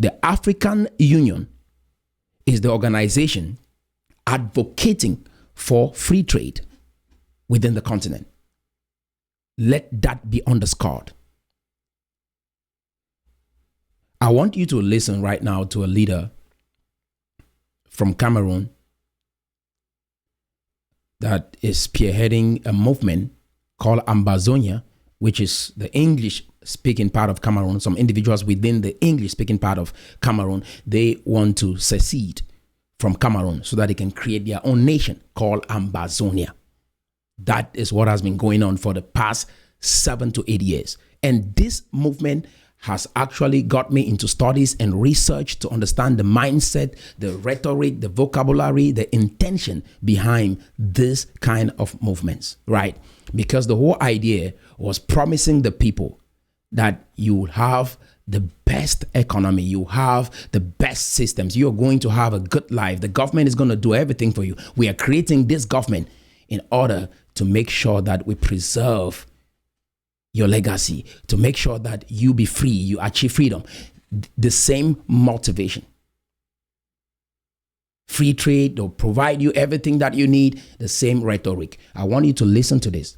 The African Union is the organization advocating for free trade within the continent. Let that be underscored. I want you to listen right now to a leader from Cameroon that is spearheading a movement called Ambazonia, which is the English-speaking part of Cameroon. Some individuals within the English-speaking part of Cameroon, they want to secede from Cameroon so that they can create their own nation called Ambazonia. That is what has been going on for the past 7 to 8 years. And this movement has actually got me into studies and research to understand the mindset, the rhetoric, the vocabulary, the intention behind this kind of movements, right? Because the whole idea was promising the people that you have the best economy, you have the best systems, you're going to have a good life. The government is going to do everything for you. We are creating this government in order to make sure that we preserve your legacy, to make sure that you be free, you achieve freedom. The same motivation. Free trade, they'll provide you everything that you need, the same rhetoric. I want you to listen to this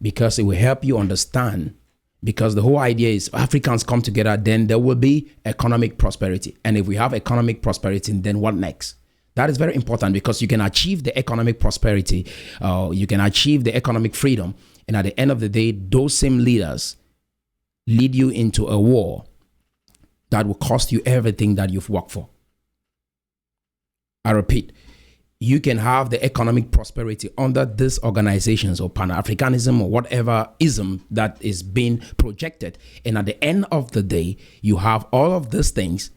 because it will help you understand, because the whole idea is Africans come together, then there will be economic prosperity. And if we have economic prosperity, then what next? That is very important because you can achieve the economic prosperity, you can achieve the economic freedom. And at the end of the day, those same leaders lead you into a war that will cost you everything that you've worked for. I repeat, you can have the economic prosperity under these organizations or Pan-Africanism or whatever ism that is being projected. And at the end of the day, you have all of these things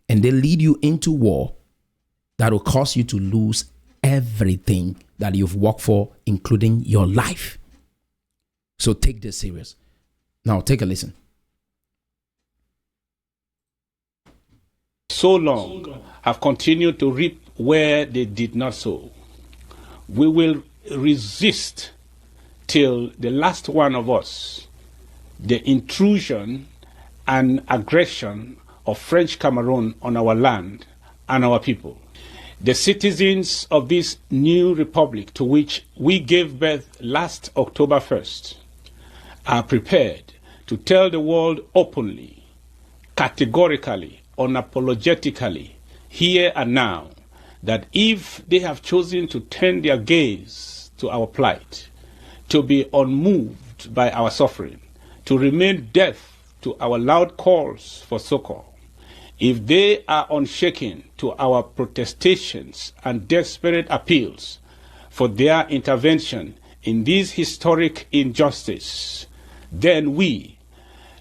and they lead you into war that will cause you to lose everything that you've worked for, including your life. So take this serious. Now take a listen. So long have continued to reap where they did not sow. We will resist till the last one of us the intrusion and aggression of French Cameroon on our land and our people. The citizens of this new republic to which we gave birth last October 1st are prepared to tell the world openly, categorically, unapologetically, here and now, that if they have chosen to turn their gaze to our plight, to be unmoved by our suffering, to remain deaf to our loud calls for succor, if they are unshaken to our protestations and desperate appeals for their intervention in this historic injustice, then we,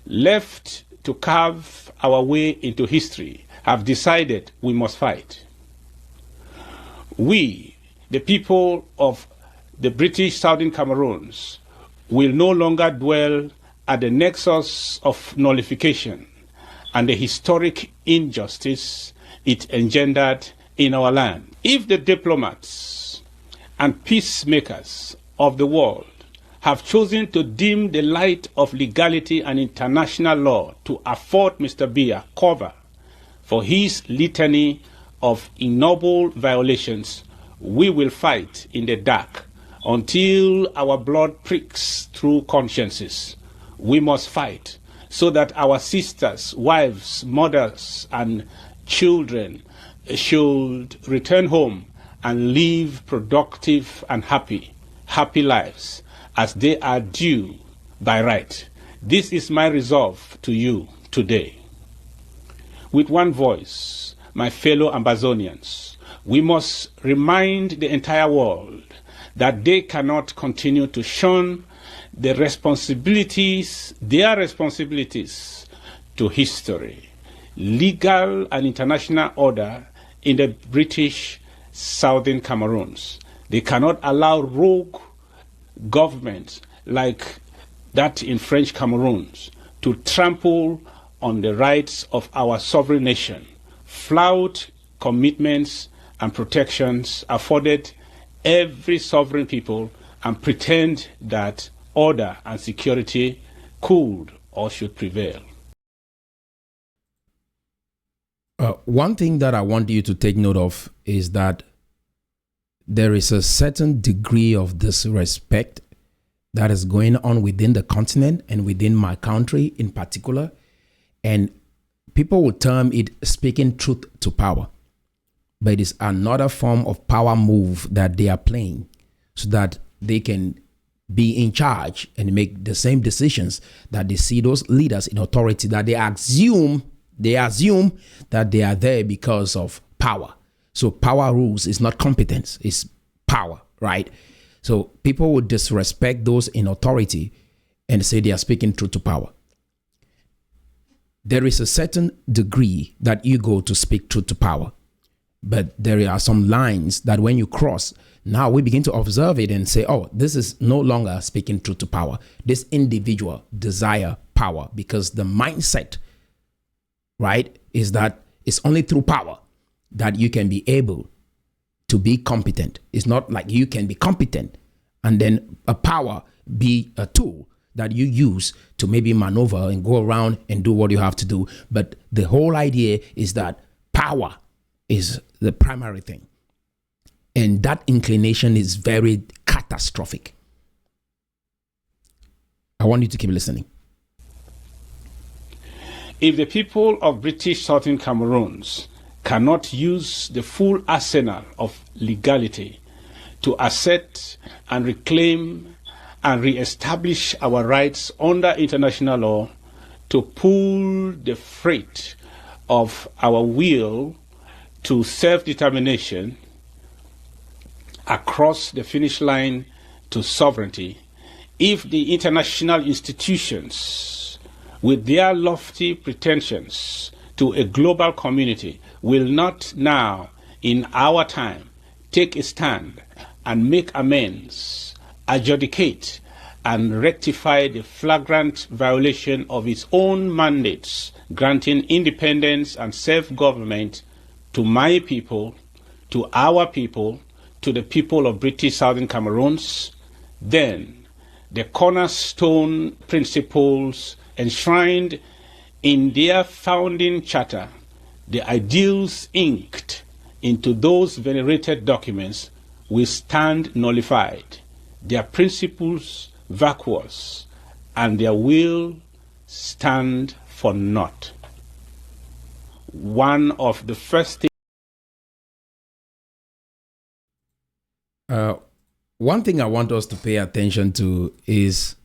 left to carve our way into history, have decided we must fight. We, the people of the British Southern Cameroons, will no longer dwell at the nexus of nullification and the historic injustice it engendered in our land. If the diplomats and peacemakers of the world have chosen to dim the light of legality and international law to afford Mr. Biya cover for his litany of ignoble violations, we will fight in the dark until our blood pricks through consciences. We must fight so that our sisters, wives, mothers, and children should return home and live productive and happy lives as they are due by right. This is my resolve to you today. With one voice, my fellow Ambazonians, we must remind the entire world that they cannot continue to shun their responsibilities to history, legal and international order in the British Southern Cameroons. They cannot allow rogue governments like that in French Cameroons to trample on the rights of our sovereign nation, flout commitments and protections afforded every sovereign people, and pretend that order and security could or should prevail. One thing that I want you to take note of is that there is a certain degree of disrespect that is going on within the continent and within my country in particular. And people will term it speaking truth to power. But it is another form of power move that they are playing so that they can be in charge and make the same decisions that they see those leaders in authority, that they assume that they are there because of power. So power rules is not competence, it's power, right? So people would disrespect those in authority and say they are speaking truth to power. There is a certain degree that you go to speak truth to power, but there are some lines that when you cross, now we begin to observe it and say, oh, this is no longer speaking truth to power. This individual desire power because the mindset, right, is that it's only through power that you can be able to be competent. It's not like you can be competent and then a power be a tool that you use to maybe maneuver and go around and do what you have to do. But the whole idea is that power is the primary thing. And that inclination is very catastrophic. I want you to keep listening. If the people of British Southern Cameroons cannot use the full arsenal of legality to assert and reclaim and re-establish our rights under international law, to pull the freight of our will to self-determination across the finish line to sovereignty, if the international institutions, with their lofty pretensions to a global community, will not now, in our time, take a stand and make amends, adjudicate, and rectify the flagrant violation of its own mandates, granting independence and self-government to my people, to our people, to the people of British Southern Cameroons, then the cornerstone principles enshrined in their founding charter, the ideals inked into those venerated documents, will stand nullified, their principles vacuous, and their will stand for naught. One of the first things. One thing I want us to pay attention to is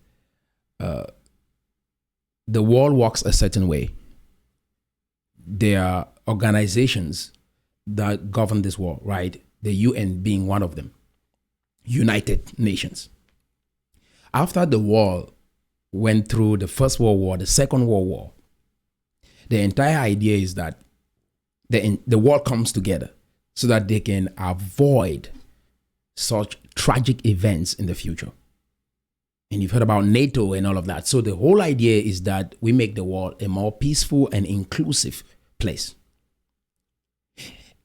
the world works a certain way. There are organizations that govern this world, right? The UN being one of them, United Nations. After the world went through the First World War, the Second World War, the entire idea is that the world comes together so that they can avoid such tragic events in the future. And you've heard about NATO and all of that. So the whole idea is that we make the world a more peaceful and inclusive place.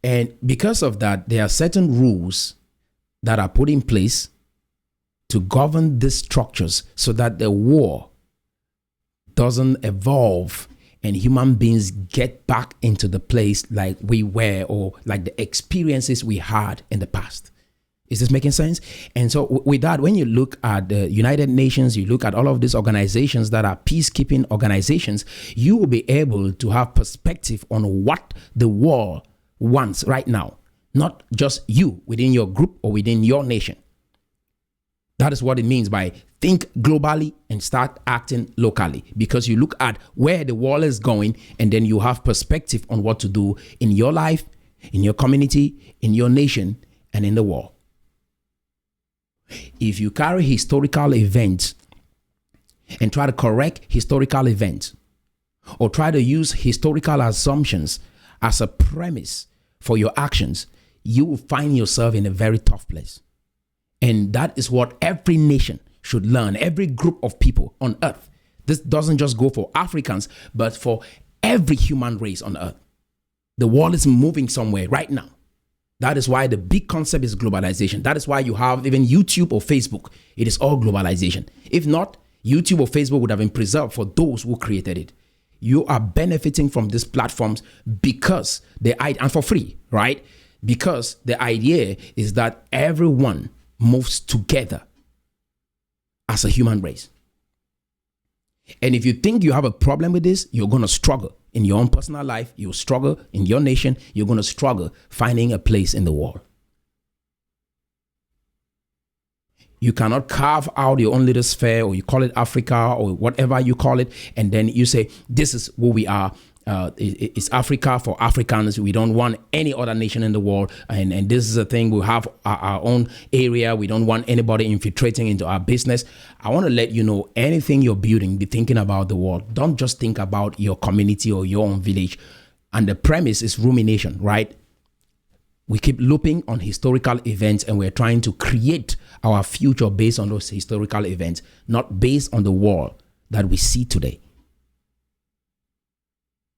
And because of that, there are certain rules that are put in place to govern these structures so that the war doesn't evolve and human beings get back into the place like we were or like the experiences we had in the past. Is this making sense? And so with that, when you look at the United Nations, you look at all of these organizations that are peacekeeping organizations, you will be able to have perspective on what the world wants right now, not just you within your group or within your nation. That is what it means by think globally and start acting locally, because you look at where the world is going and then you have perspective on what to do in your life, in your community, in your nation, and in the world. If you carry historical events and try to correct historical events or try to use historical assumptions as a premise for your actions, you will find yourself in a very tough place. And that is what every nation should learn, every group of people on earth. This doesn't just go for Africans, but for every human race on earth. The world is moving somewhere right now. That is why the big concept is globalization. That is why you have even YouTube or Facebook. It is all globalization. If not, YouTube or Facebook would have been preserved for those who created it. You are benefiting from these platforms because and for free, right? Because the idea is that everyone moves together as a human race. And if you think you have a problem with this, you're going to struggle in your own personal life. You'll struggle in your nation. You're going to struggle finding a place in the world. You cannot carve out your own little sphere, or you call it Africa or whatever you call it, and then you say, this is who we are. It's Africa for Africans. We don't want any other nation in the world. And this is a thing. We have our own area. We don't want anybody infiltrating into our business. I want to let you know, anything you're building, be thinking about the world. Don't just think about your community or your own village. And the premise is rumination, right? We keep looping on historical events, and we're trying to create our future based on those historical events, not based on the world that we see today.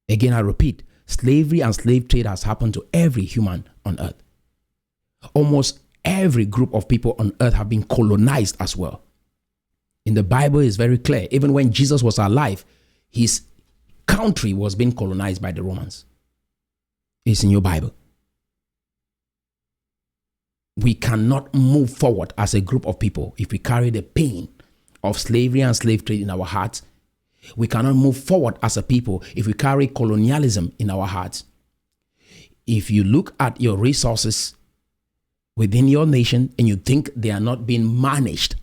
Again, I repeat, slavery and slave trade has happened to every human on earth. Almost every group of people on earth have been colonized as well. In the Bible, it's very clear. Even when Jesus was alive, his country was being colonized by the Romans. It's in your Bible. We cannot move forward as a group of people if we carry the pain of slavery and slave trade in our hearts. We cannot move forward as a people if we carry colonialism in our hearts. If you look at your resources within your nation and you think they are not being managed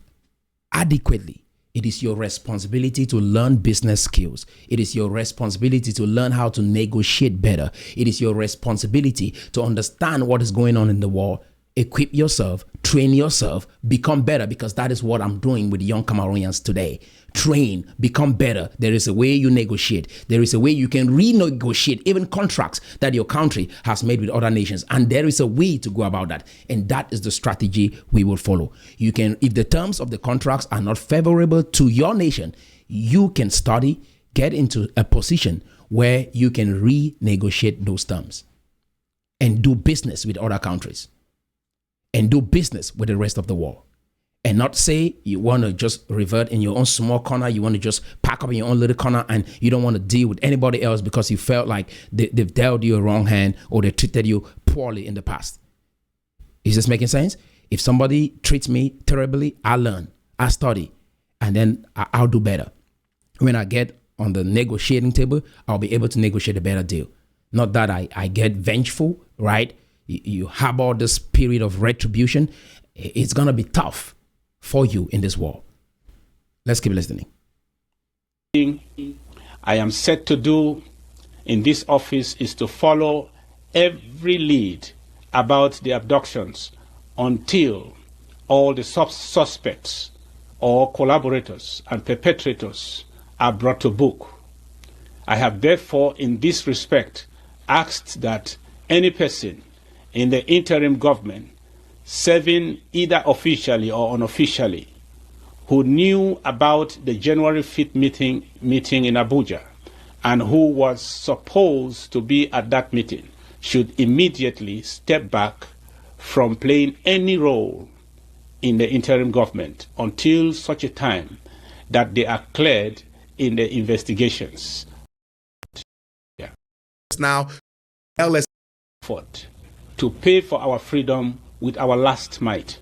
adequately, it is your responsibility to learn business skills. It is your responsibility to learn how to negotiate better. It is your responsibility to understand what is going on in the world. Equip yourself, train yourself, become better, because that is what I'm doing with young Cameroonians today. Train, become better. There is a way you negotiate. There is a way you can renegotiate even contracts that your country has made with other nations. And there is a way to go about that. And that is the strategy we will follow. You can, if the terms of the contracts are not favorable to your nation, you can study, get into a position where you can renegotiate those terms and do business with other countries. And do business with the rest of the world. And not say you want to just revert in your own small corner. You want to just pack up in your own little corner, and you don't want to deal with anybody else because you felt like they've dealt you a wrong hand or they treated you poorly in the past. Is this making sense? If somebody treats me terribly, I learn, I study, and then I'll do better. When I get on the negotiating table, I'll be able to negotiate a better deal. Not that I get vengeful, right? You harbor this spirit of retribution. It's going to be tough for you in this war. Let's keep listening. I am set to do in this office is to follow every lead about the abductions until all the suspects or collaborators and perpetrators are brought to book. I have therefore in this respect asked that any person in the interim government serving either officially or unofficially who knew about the January 5th meeting in Abuja and who was supposed to be at that meeting should immediately step back from playing any role in the interim government until such a time that they are cleared in the investigations. Yeah. Now, let's to pay for our freedom with our last might.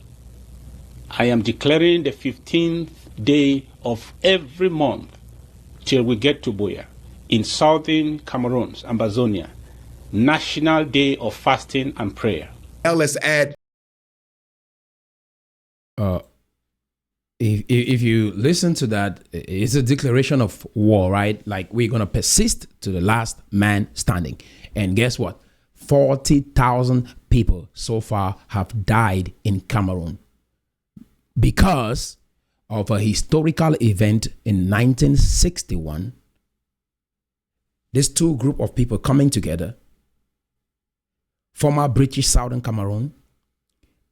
I am declaring the 15th day of every month till we get to Buea in southern Cameroon's Ambazonia, National Day of Fasting and Prayer. Now let's add. If you listen to that, it's a declaration of war, right? Like, we're going to persist to the last man standing. And guess what? 40,000 people so far have died in Cameroon because of a historical event in 1961. These two group of people coming together, former British Southern Cameroon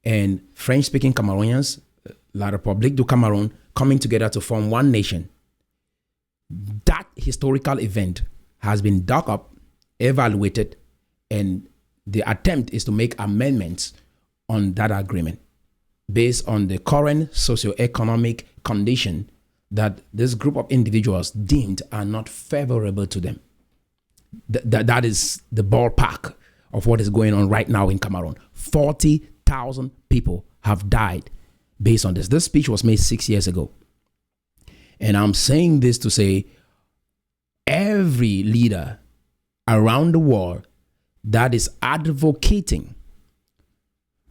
and French-speaking Cameroonians, La République du Cameroun, coming together to form one nation. That historical event has been dug up, evaluated, and the attempt is to make amendments on that agreement based on the current socioeconomic condition that this group of individuals deemed are not favorable to them. That is the ballpark of what is going on right now in Cameroon. 40,000 people have died based on this. This speech was made 6 years ago. And I'm saying this to say every leader around the world that is advocating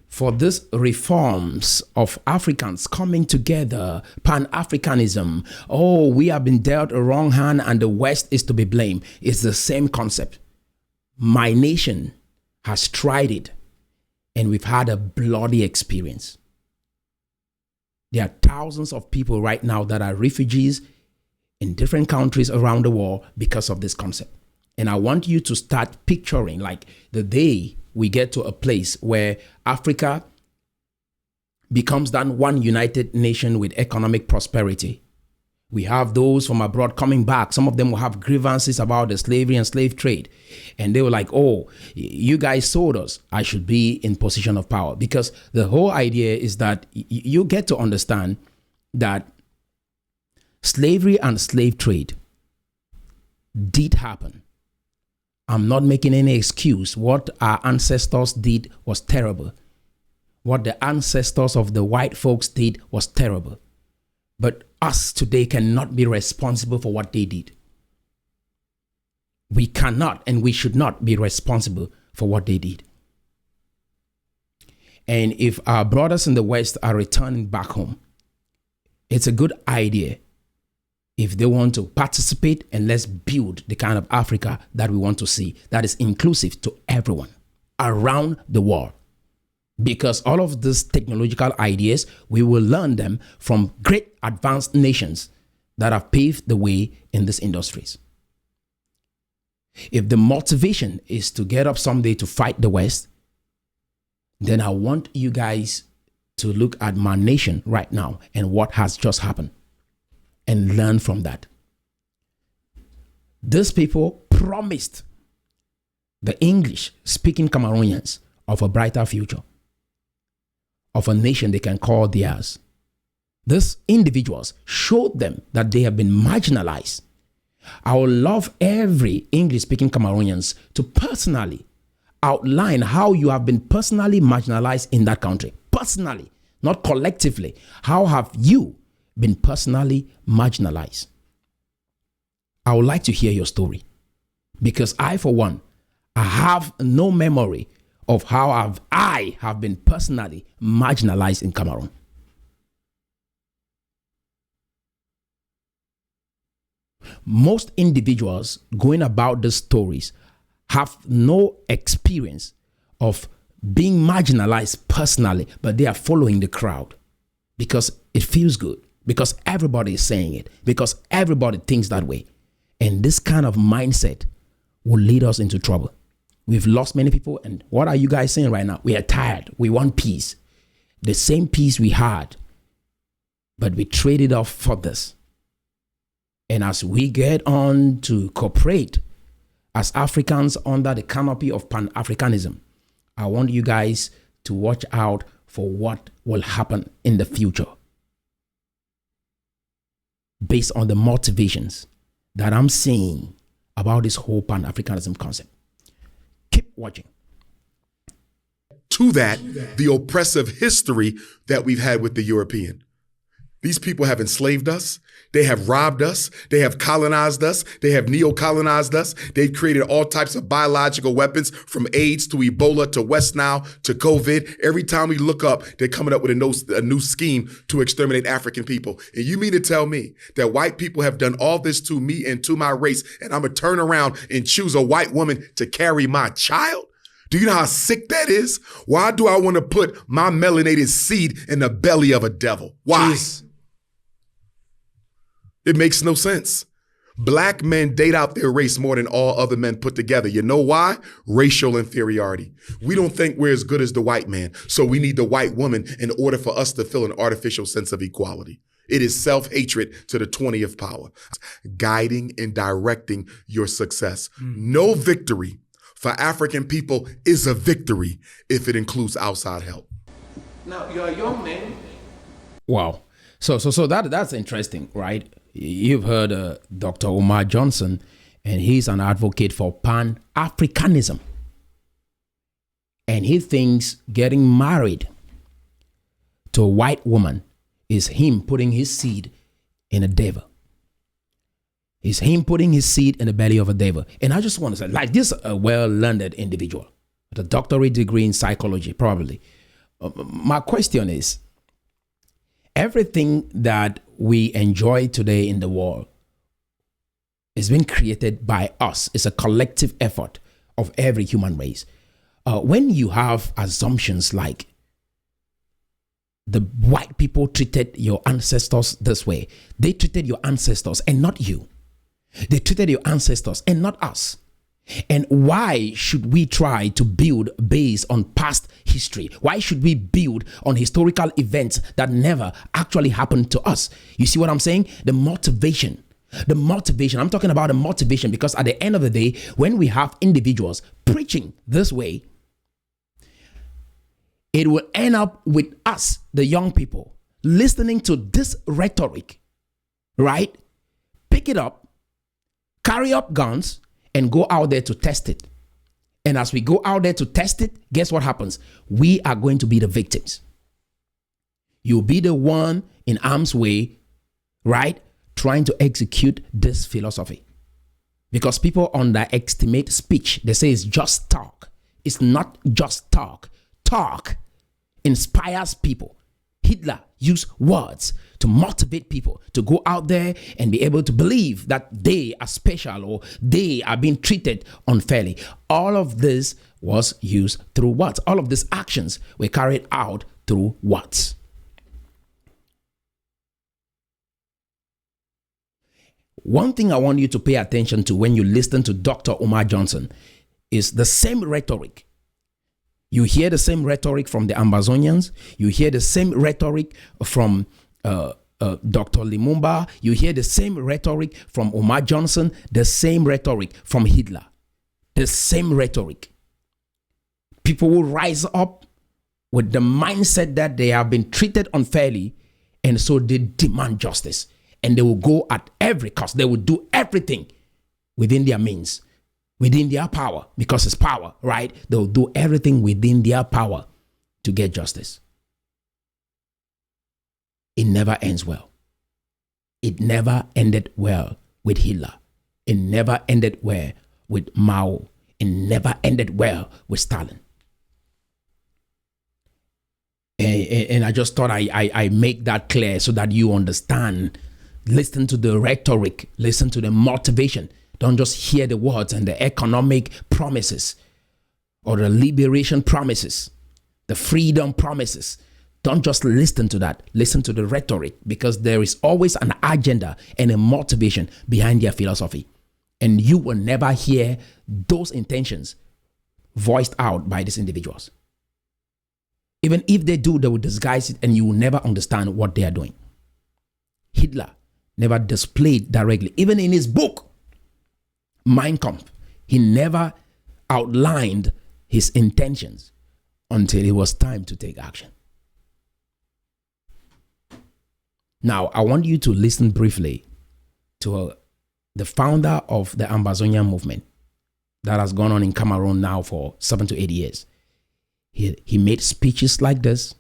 for these reforms of Africans coming together, Pan-Africanism, oh, we have been dealt a wrong hand and the West is to be blamed. It's the same concept. My nation has tried it and we've had a bloody experience. There are thousands of people right now that are refugees in different countries around the world because of this concept. And I want you to start picturing like the day we get to a place where Africa becomes that one united nation with economic prosperity. We have those from abroad coming back. Some of them will have grievances about the slavery and slave trade. And they were like, oh, you guys sold us. I should be in position of power. Because the whole idea is that you get to understand that slavery and slave trade did happen. I'm not making any excuse. What our ancestors did was terrible. What the ancestors of the white folks did was terrible. But us today cannot be responsible for what they did. We cannot and we should not be responsible for what they did. And if our brothers in the West are returning back home, it's a good idea if they want to participate, and let's build the kind of Africa that we want to see that is inclusive to everyone around the world. Because all of these technological ideas, we will learn them from great advanced nations that have paved the way in these industries. If the motivation is to get up someday to fight the West, then I want you guys to look at my nation right now and what has just happened and learn from that. These people promised the English-speaking Cameroonians of a brighter future, of a nation they can call theirs. These individuals showed them that they have been marginalized. I would love every English-speaking Cameroonians to personally outline how you have been personally marginalized in that country. Personally, not collectively. How have you been personally marginalized? I would like to hear your story, because I, for one, I have no memory of how I have been personally marginalized in Cameroon. Most individuals going about these stories have no experience of being marginalized personally, but they are following the crowd because it feels good, because everybody is saying it, because everybody thinks that way. And this kind of mindset will lead us into trouble. We've lost many people. And what are you guys saying right now? We are tired. We want peace. The same peace we had, but we traded off for this. And as we get on to cooperate as Africans under the canopy of Pan-Africanism, I want you guys to watch out for what will happen in the future based on the motivations that I'm seeing about this whole Pan-Africanism concept. Keep watching. To that, the oppressive history that we've had with the European. These people have enslaved us. They have robbed us. They have colonized us. They have neo-colonized us. They've created all types of biological weapons, from AIDS to Ebola to West Nile to COVID. Every time we look up, they're coming up with a new scheme to exterminate African people. And you mean to tell me that white people have done all this to me and to my race, and I'm going to turn around and choose a white woman to carry my child? Do you know how sick that is? Why do I want to put my melanated seed in the belly of a devil? Why? Jeez. It makes no sense. Black men date out their race more than all other men put together. You know why? Racial inferiority. We don't think we're as good as the white man, so we need the white woman in order for us to feel an artificial sense of equality. It is self-hatred to the 20th power, guiding and directing your success. No victory for African people is a victory if it includes outside help. Now, you're a young man. Wow. So that's interesting, right? You've heard Dr. Umar Johnson, and he's an advocate for Pan-Africanism. And he thinks getting married to a white woman is him putting his seed in a devil. It's him putting his seed in the belly of a devil. And I just want to say, like, this a well-learned individual with a doctorate degree in psychology, probably. My question is, everything that we enjoy today in the world is being created by us. It's a collective effort of every human race. When you have assumptions like the white people treated your ancestors this way, they treated your ancestors and not you. They treated your ancestors and not us. And why should we try to build based on past history? Why should we build on historical events that never actually happened to us? You see what I'm saying? The motivation, I'm talking about the motivation, because at the end of the day, when we have individuals preaching this way, it will end up with us, the young people, listening to this rhetoric, right? Pick it up, carry up guns, and go out there to test it. And as we go out there to test it, guess what happens? We are going to be the victims. You'll be the one in harm's way, right? Trying to execute this philosophy. Because people underestimate speech. They say it's just talk. It's not just talk. Talk inspires people. Hitler used words to motivate people to go out there and be able to believe that they are special or they are being treated unfairly. All of this was used through words. All of these actions were carried out through words. One thing I want you to pay attention to when you listen to Dr. Umar Johnson is the same rhetoric. You hear the same rhetoric from the Ambazonians. You hear the same rhetoric from Dr. Lumumba. You hear the same rhetoric from Umar Johnson. The same rhetoric from Hitler. The same rhetoric. People will rise up with the mindset that they have been treated unfairly, and so they demand justice. And they will go at every cost. They will do everything within their means, within their power, because it's power, right? They'll do everything within their power to get justice. It never ends well. It never ended well with Hitler. It never ended well with Mao. It never ended well with Stalin. And I just thought I make that clear so that you understand. Listen to the rhetoric. Listen to the motivation. Don't just hear the words and the economic promises or the liberation promises, the freedom promises. Don't just listen to that. Listen to the rhetoric, because there is always an agenda and a motivation behind their philosophy. And you will never hear those intentions voiced out by these individuals. Even if they do, they will disguise it and you will never understand what they are doing. Hitler never displayed directly, even in his book, Mein Kampf, he never outlined his intentions until it was time to take action. Now, I want you to listen briefly to the founder of the Ambazonia movement that has gone on in Cameroon now for 7 to 8 years. He made speeches like this,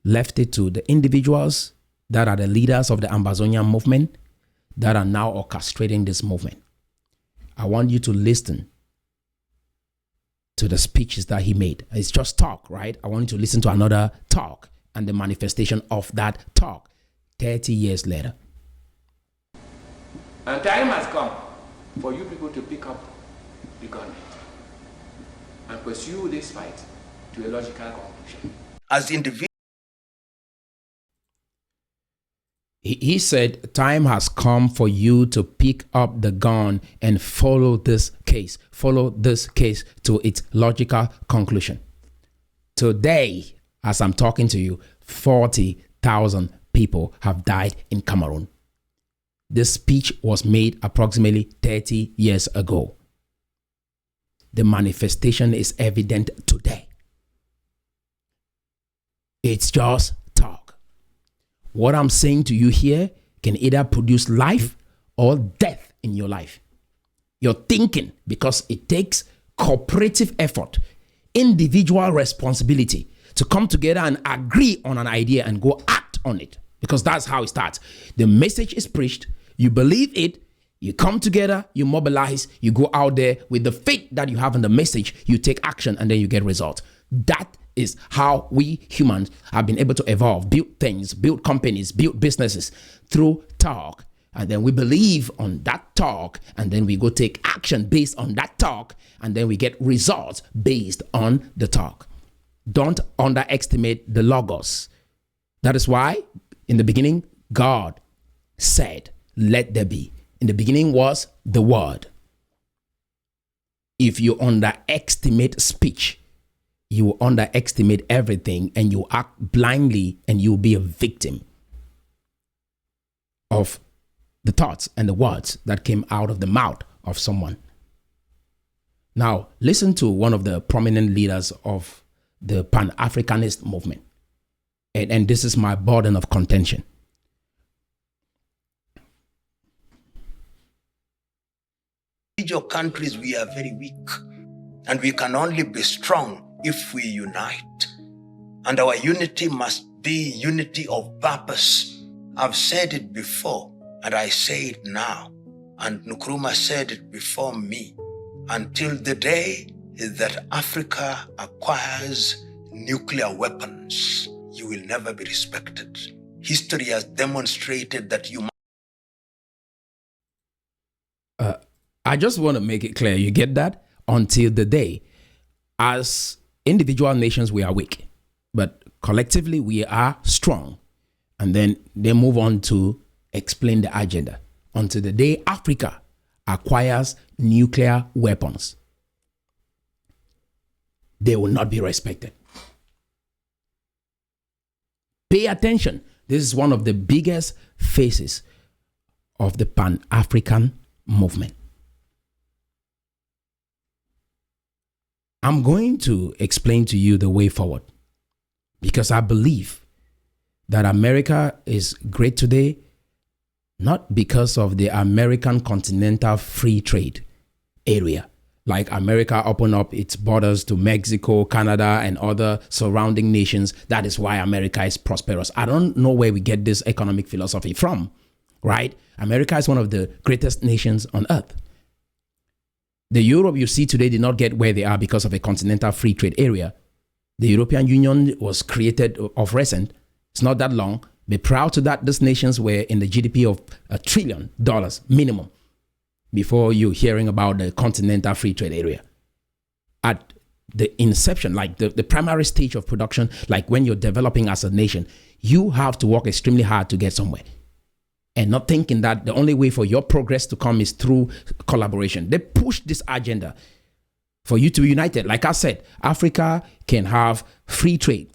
left it to the individuals that are the leaders of the Ambazonia movement that are now orchestrating this movement. I want you to listen to the speeches that he made. It's just talk, right? I want you to listen to another talk and the manifestation of that talk 30 years later. And time has come for you people to pick up the gun and pursue this fight to a logical conclusion. As individuals, he said, time has come for you to pick up the gun and follow this case to its logical conclusion. Today, as I'm talking to you, 40,000 people have died in Cameroon. This speech was made approximately 30 years ago. The manifestation is evident today. It's just talk. What I'm saying to you here can either produce life or death in your life. You're thinking, because it takes cooperative effort, individual responsibility to come together and agree on an idea and go act on it, because that's how it starts. The message is preached, you believe it, you come together, you mobilize, you go out there with the faith that you have in the message, you take action, and then you get results. That is how we humans have been able to evolve, build things, build companies, build businesses through talk. And then we believe on that talk, and then we go take action based on that talk, and then we get results based on the talk. Don't underestimate the logos. That is why in the beginning, God said, let there be. In the beginning was the word. If you underestimate speech, you will underestimate everything, and you act blindly, and you'll be a victim of the thoughts and the words that came out of the mouth of someone. Now, listen to one of the prominent leaders of the Pan-Africanist movement. And this is my burden of contention. Individual countries, we are very weak, and we can only be strong if we unite. And our unity must be unity of purpose. I've said it before, and I say it now, and Nkrumah said it before me. Until the day that Africa acquires nuclear weapons, you will never be respected. History has demonstrated that you I just want to make it clear, you get that? Until the day, as individual nations, we are weak, but collectively we are strong. And then they move on to explain the agenda. Until the day Africa acquires nuclear weapons, they will not be respected. Pay attention. This is one of the biggest faces of the Pan-African movement. I'm going to explain to you the way forward, because I believe that America is great today, not because of the American continental free trade area. Like America opened up its borders to Mexico, Canada, and other surrounding nations. That is why America is prosperous. I don't know where we get this economic philosophy from, right? America is one of the greatest nations on earth. The Europe you see today did not get where they are because of a continental free trade area. The European Union was created of recent. It's not that long. Be proud to that these nations were in the GDP of $1 trillion minimum before you hearing about the continental free trade area. At the inception, like the primary stage of production, like when you're developing as a nation, you have to work extremely hard to get somewhere. And not thinking that the only way for your progress to come is through collaboration. They push this agenda for you to be united. Like I said, Africa can have free trade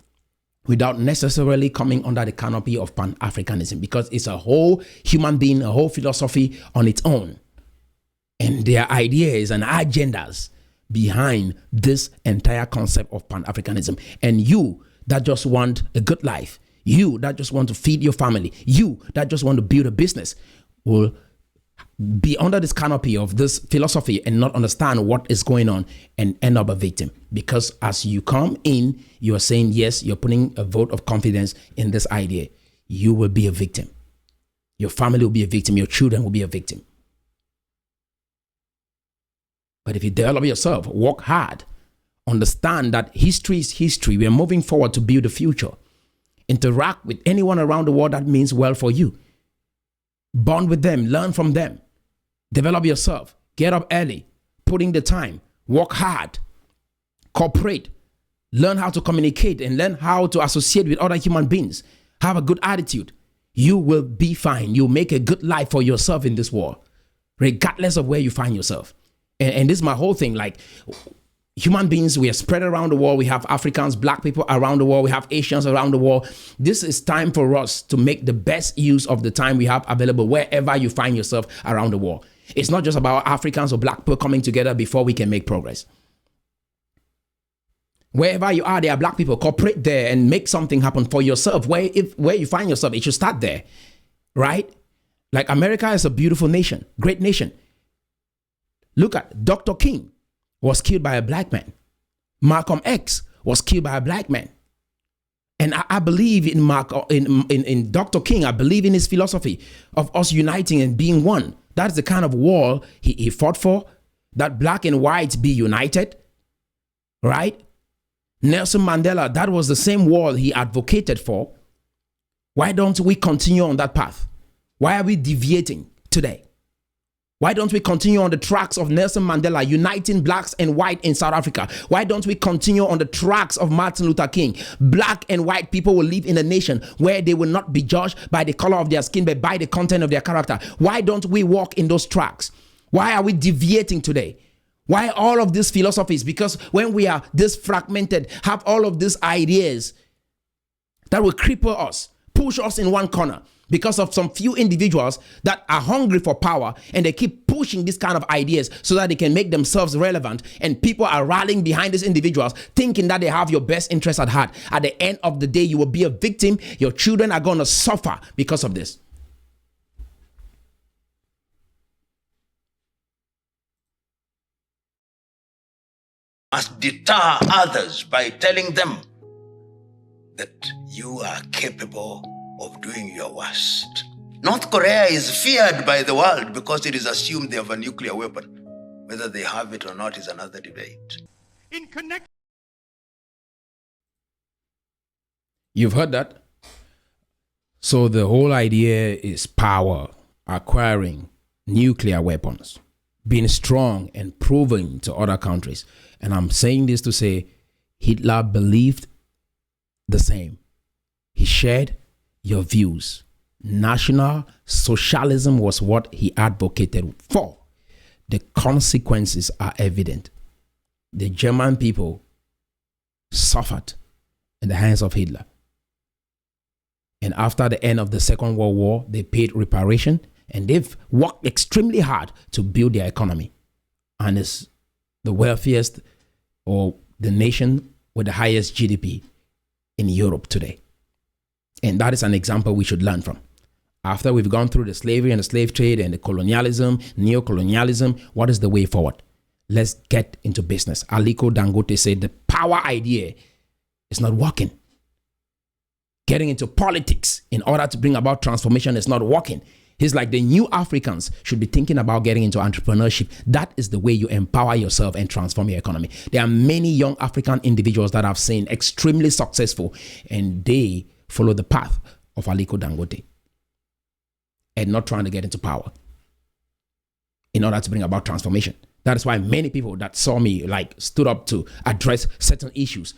without necessarily coming under the canopy of Pan-Africanism, because it's a whole human being, a whole philosophy on its own. And their ideas and agendas behind this entire concept of Pan-Africanism. And you that just want a good life, you that just want to feed your family, you that just want to build a business, will be under this canopy of this philosophy and not understand what is going on and end up a victim. Because as you come in, you are saying, yes, you're putting a vote of confidence in this idea. You will be a victim. Your family will be a victim. Your children will be a victim. But if you develop yourself, work hard, understand that history is history. We are moving forward to build the future. Interact with anyone around the world that means well for you. Bond with them, learn from them. Develop yourself, get up early, put in the time, work hard, cooperate, learn how to communicate and learn how to associate with other human beings. Have a good attitude. You will be fine. You'll make a good life for yourself in this world, regardless of where you find yourself. And this is my whole thing. Like, human beings, we are spread around the world. We have Africans, black people around the world. We have Asians around the world. This is time for us to make the best use of the time we have available wherever you find yourself around the world. It's not just about Africans or black people coming together before we can make progress. Wherever you are, there are black people. Cooperate there and make something happen for yourself. Where you find yourself, it should start there, right? Like America is a beautiful nation, great nation. Look at Dr. King was killed by a black man. Malcolm X was killed by a black man. And I believe in Dr. King. I believe in his philosophy of us uniting and being one. That's the kind of wall he fought for, that black and white be united, right? Nelson Mandela, that was the same wall he advocated for. Why don't we continue on that path? Why are we deviating today? Why don't we continue on the tracks of Nelson Mandela, uniting blacks and white in South Africa? Why don't we continue on the tracks of Martin Luther King? Black and white people will live in a nation where they will not be judged by the color of their skin, but by the content of their character. Why don't we walk in those tracks? Why are we deviating today? Why all of these philosophies? Because when we are this fragmented, have all of these ideas that will cripple us, push us in one corner, because of some few individuals that are hungry for power, and they keep pushing these kind of ideas so that they can make themselves relevant, and people are rallying behind these individuals thinking that they have your best interest at heart. At the end of the day, you will be a victim. Your children are going to suffer because of this. Must deter others by telling them that you are capable of doing your worst. North Korea is feared by the world because it is assumed they have a nuclear weapon. Whether they have it or not is another debate. You've heard that? So the whole idea is power, acquiring nuclear weapons, being strong and proving to other countries. And I'm saying this to say Hitler believed the same. He shared your views. National socialism was what he advocated for. The consequences are evident. The German people suffered in the hands of Hitler. And after the end of the Second World War, they paid reparation, and they've worked extremely hard to build their economy. And it's the wealthiest, or the nation with the highest GDP in Europe today. And that is an example we should learn from. After we've gone through the slavery and the slave trade and the colonialism, neo-colonialism, what is the way forward? Let's get into business. Aliko Dangote said the power idea is not working. Getting into politics in order to bring about transformation is not working. He's like, the new Africans should be thinking about getting into entrepreneurship. That is the way you empower yourself and transform your economy. There are many young African individuals that I've seen extremely successful, and they follow the path of Aliko Dangote and not trying to get into power in order to bring about transformation. That is why many people that saw me like stood up to address certain issues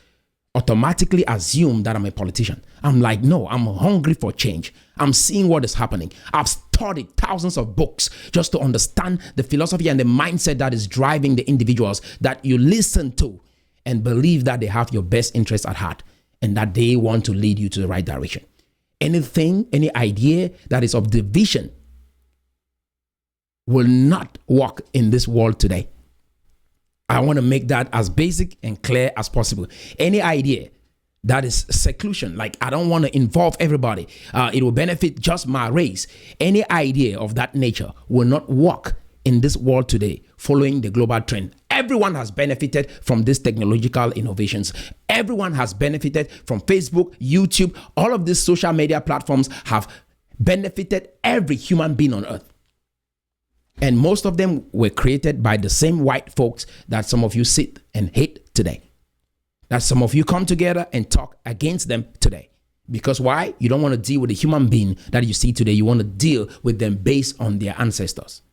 automatically assume that I'm a politician. I'm like, no, I'm hungry for change. I'm seeing what is happening. I've studied thousands of books just to understand the philosophy and the mindset that is driving the individuals that you listen to and believe that they have your best interest at heart and that they want to lead you to the right direction. Anything, any idea that is of division will not work in this world today. I want to make that as basic and clear as possible. Any idea that is seclusion, like I don't want to involve everybody, it will benefit just my race. Any idea of that nature will not work in this world today, following the global trend. Everyone has benefited from these technological innovations. Everyone has benefited from Facebook, YouTube. All of these social media platforms have benefited every human being on earth. And most of them were created by the same white folks that some of you sit and hate today. That some of you come together and talk against them today. Because why? You don't want to deal with the human being that you see today. You want to deal with them based on their ancestors.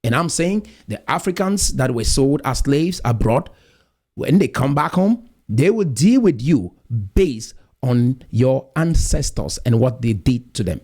And I'm saying the Africans that were sold as slaves abroad, when they come back home, they will deal with you based on your ancestors and what they did to them.